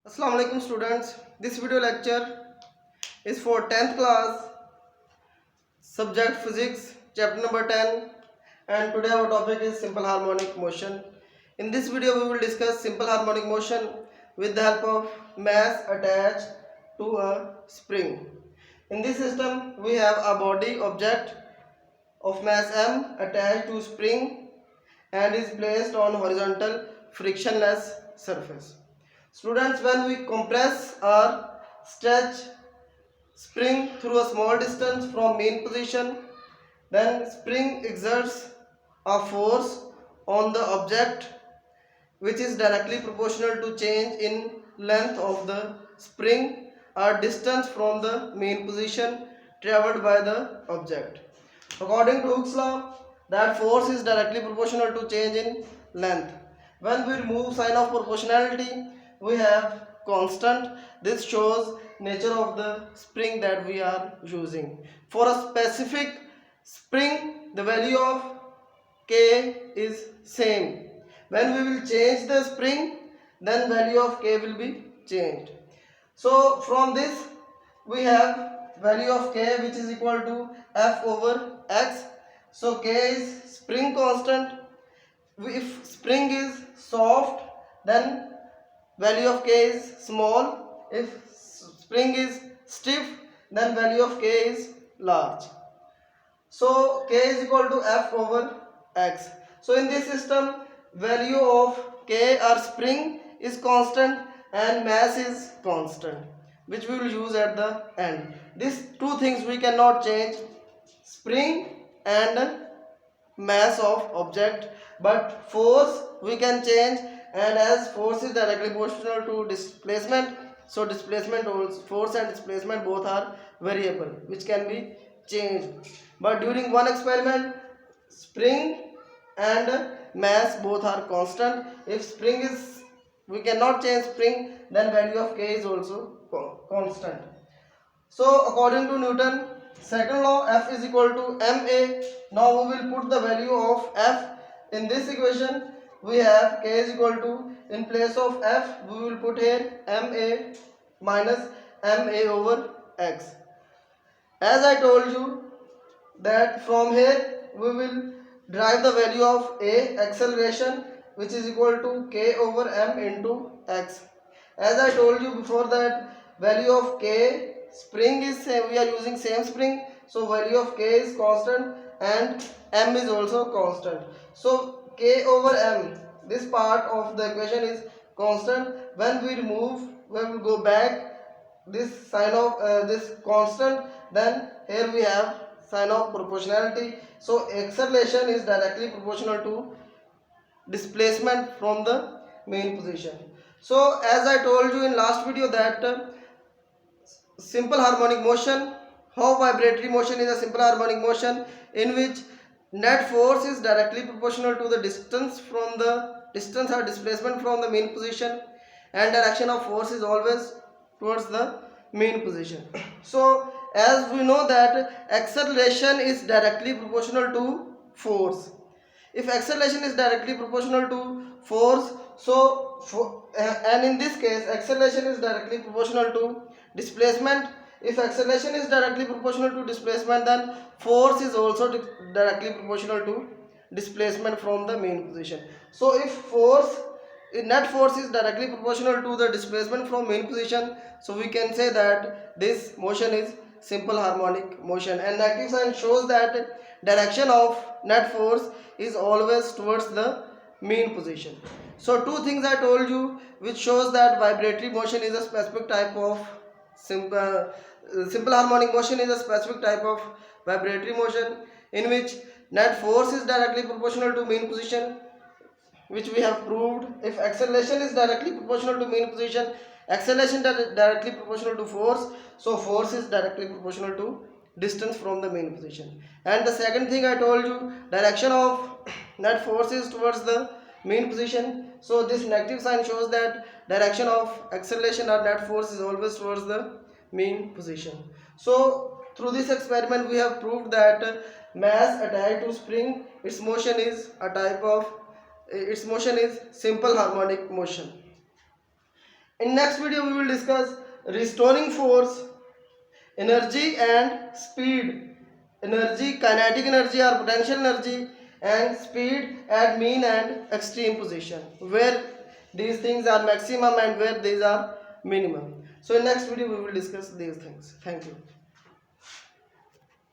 Assalamu alaikum students. This video lecture is for 10th class, subject physics, chapter number 10, and today our topic is simple harmonic motion. In this video we will discuss simple harmonic motion with the help of mass attached to a spring. In this system we have a body object of mass m attached to spring and is placed on horizontal frictionless surface. Students, when we compress or stretch spring through a small distance from main position, then spring exerts a force on the object which is directly proportional to change in length of the spring or distance from the main position traveled by the object. According to Hooke's law, that force is directly proportional to change in length. When we remove sign of proportionality, we have constant. This shows nature of the spring that we are using. For a specific spring, the value of K is same. When we will change the spring, then value of K will be changed. So from this we have value of K which is equal to F over X. So K is spring constant. If spring is soft, then value of K is small. If spring is stiff, then value of K is large. So K is equal to F over X. So in this system, value of K or spring is constant and mass is constant, which we will use at the end. These two things we cannot change, spring and mass of object, but force we can change, and as force is directly proportional to displacement, so displacement also, force and displacement both are variable which can be changed. But during one experiment, spring and mass both are constant. If spring is, we cannot change spring, then value of K is also constant. So according to Newton second law, F is equal to ma. Now we will put the value of F in this equation. We have K is equal to, in place of F we will put here ma minus ma over X. As I told you that from here we will derive the value of A, acceleration, which is equal to K over m into X. As I told you before that value of K, spring is same, we are using same spring, so value of K is constant and m is also constant. So K over m, this part of the equation is constant. When we remove, we will go back this sign of this constant, then here we have sign of proportionality. So acceleration is directly proportional to displacement from the main position. So as I told you in last video that simple harmonic motion, how vibratory motion is a simple harmonic motion in which net force is directly proportional to the distance or displacement from the main position, and direction of force is always towards the main position. So as we know that acceleration is directly proportional to force. If acceleration is directly proportional to force, and in this case acceleration is directly proportional to displacement. If acceleration is directly proportional to displacement, then force is also directly proportional to displacement from the main position. So if net force is directly proportional to the displacement from main position, so we can say that this motion is simple harmonic motion, and negative sign shows that direction of net force is always towards the main position. So two things I told you which shows that vibratory motion is a specific type of simple harmonic motion is a specific type of vibratory motion in which net force is directly proportional to main position, which we have proved. If acceleration is directly proportional to main position, acceleration directly proportional to force, so force is directly proportional to distance from the main position. And the second thing I told you, direction of net force is towards the main position, so this negative sign shows that direction of acceleration or net force is always towards the main position. So through this experiment we have proved that mass attached to spring, its motion is simple harmonic motion. In next video we will discuss restoring force, energy and speed, energy, kinetic energy or potential energy, and speed at mean and extreme position, where these things are maximum and where these are minimum. So in next video we will discuss these things. Thank you.